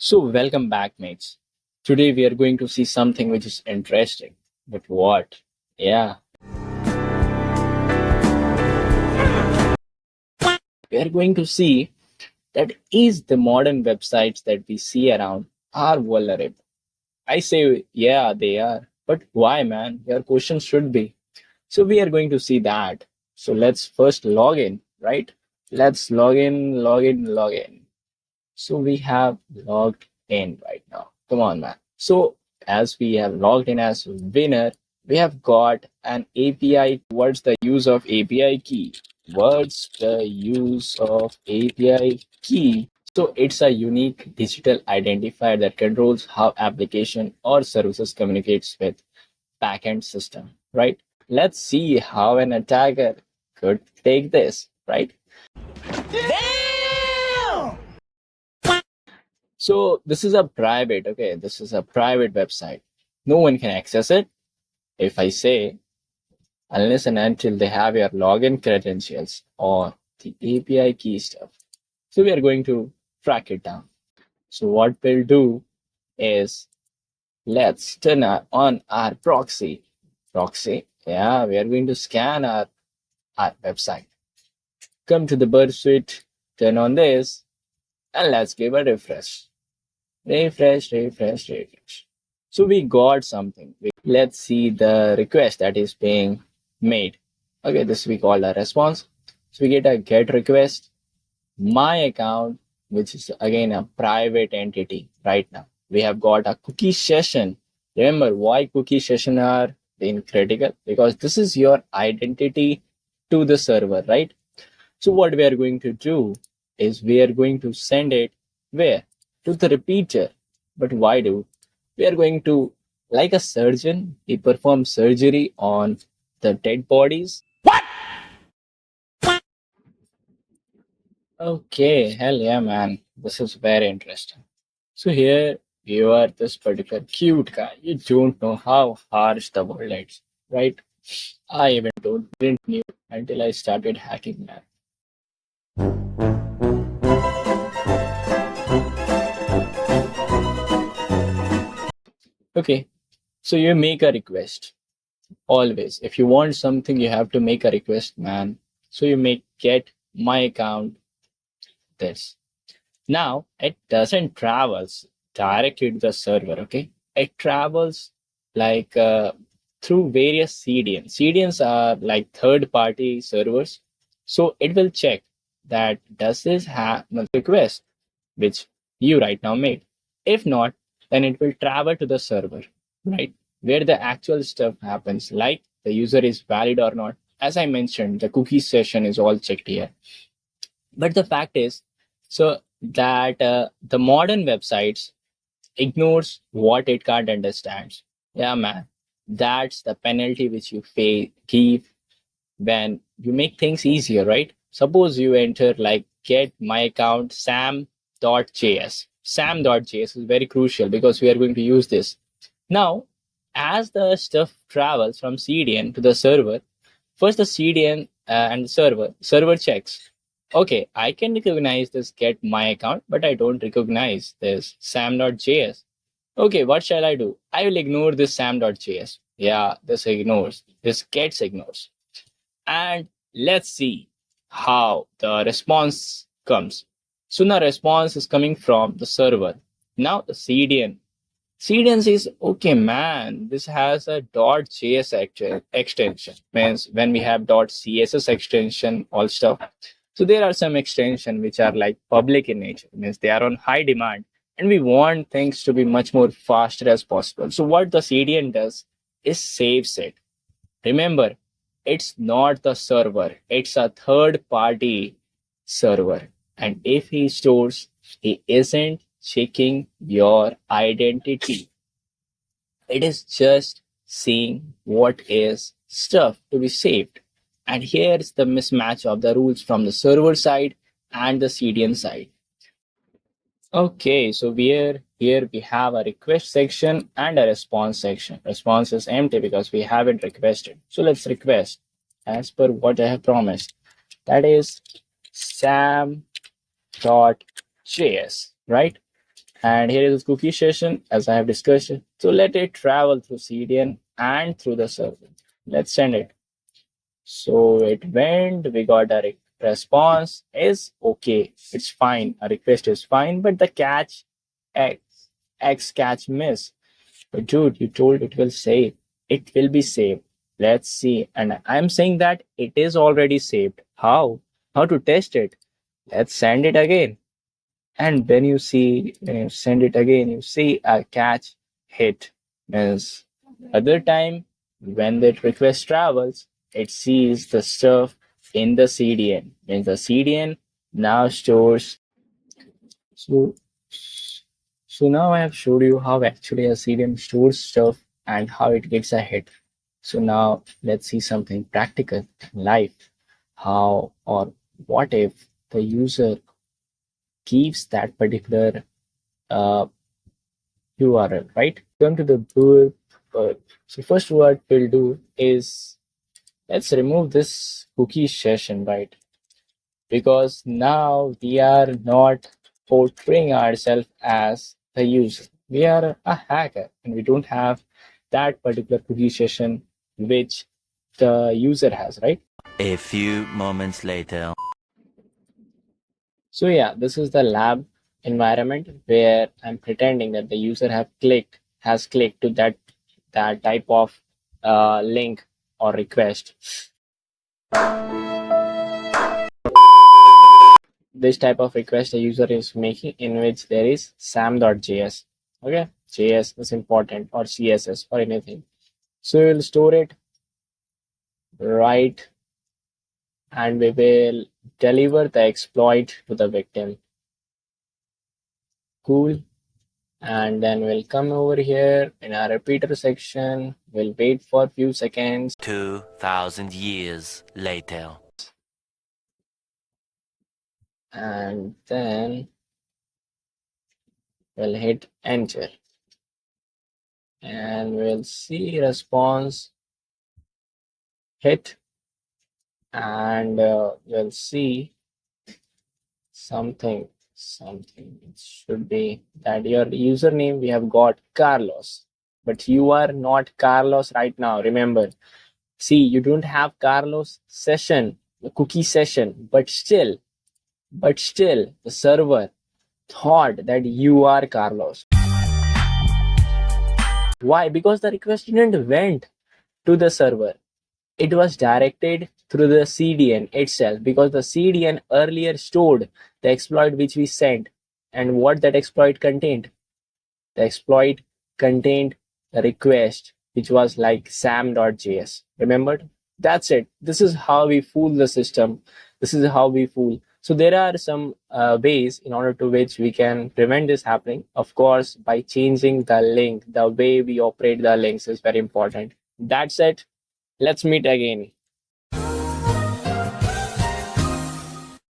So, welcome back, mates. Today we are going to see something which is interesting. But what? Yeah, we are going to see that is the modern websites that we see around are vulnerable. I say, yeah, they are. But why, man? Your question should be. So, we are going to see that. So, let's first log in, right? Let's log in. So we have logged in right now. Come on, man. So as we have logged in as winner, we have got an API. What's the use of API key? What's the use of API key? So it's a unique digital identifier that controls how application or services communicates with backend system, right? Let's see how an attacker could take this, right? So this is a private, okay, this is a private website. No one can access it. If I say, unless and until they have your login credentials or the API key stuff. So we are going to track it down. So what we'll do is let's turn on our proxy. Proxy, yeah, we are going to scan our website. Come to the bird suite, turn on this, and let's give a refresh. Refresh. So we got something. Let's see the request that is being made. Okay, this we call a response. So we get a get request, my account, which is again a private entity right now. We have got a cookie session. Remember why cookie session are being critical? Because this is your identity to the server, right? So what we are going to do is we are going to send it where? To the repeater. But why do? We are going to, like a surgeon, he performs surgery on the dead bodies. Okay, hell yeah, man. This is very interesting. So here you are this particular cute guy. You don't know how harsh the world is, right? I even didn't knew until I started hacking that. Okay, so you make a request. Always. If you want something, you have to make a request, man. So you make get my account this. Now it doesn't travels directly to the server, okay? It travels like through various CDNs. CDNs are like third-party servers. So it will check that does this have a request which you right now made. If not, then it will travel to the server, right? Where the actual stuff happens, like the user is valid or not. As I mentioned, the cookie session is all checked here. But the fact is, so that the modern websites ignores what it can't understand. Yeah, man, that's the penalty which you give when you make things easier, right? Suppose you enter like get my account sam.js. Sam.js is very crucial because we are going to use this. Now, as the stuff travels from CDN to the server, first the CDN and the server checks. Okay, I can recognize this get my account, but I don't recognize this sam.js. Okay, what shall I do? I will ignore this sam.js. Yeah, this gets ignores. And let's see how the response comes. So the response is coming from the server. Now the CDN. CDN says, okay, man, this has a .js extension. Means when we have .css extension, all stuff. So there are some extension which are like public in nature. Means they are on high demand, and we want things to be much more faster as possible. So what the CDN does is saves it. Remember, it's not the server, it's a third party server. And if he stores, he isn't checking your identity. It is just seeing what is stuff to be saved. And here's the mismatch of the rules from the server side and the CDN side. Okay, so here we have a request section and a response section. Response is empty because we haven't requested. So let's request as per what I have promised. That is sam.js, right? And here is the cookie session, as I have discussed. So let it travel through CDN and through the server. Let's send it. So it went, we got a response is okay. It's fine. A request is fine, but the catch X, X catch miss. But dude, you told it will save. It will be saved. Let's see. And I'm saying that it is already saved. How? How to test it? Let's send it again. And when you send it again, you see a catch hit. Means other time when that request travels, it sees the stuff in the CDN. Means the CDN now stores. So so now I have showed you how actually a CDN stores stuff and how it gets a hit. So now let's see something practical in life. How or what if the user keeps that particular URL, right? Come to the book. So first what we'll do is let's remove this cookie session, right? Because now we are not portraying ourselves as the user. We are a hacker and we don't have that particular cookie session which the user has, right? A few moments later. So yeah, this is the lab environment where I'm pretending that the user has clicked to that type of link or request. This type of request a user is making in which there is sam.js. Okay, JS is important or CSS or anything. So we'll store it right and we will deliver the exploit to the victim. Cool. And then we'll come over here in our repeater section. We'll wait for a few seconds 2,000 years later. and then we'll hit enter and we'll see response hit and we'll see something. It should be that your username we have got Carlos, but you are not Carlos right now. Remember, see, you don't have Carlos session, the cookie session, but still, the server thought that you are Carlos. Why? Because the request didn't went to the server. It was directed through the CDN itself because the CDN earlier stored the exploit which we sent and what that exploit contained. The exploit contained the request which was like sam.js. Remembered? That's it. This is how we fool the system. This is how we fool. So there are some ways in order to which we can prevent this happening. Of course, by changing the link, the way we operate the links is very important. That's it. Let's meet again.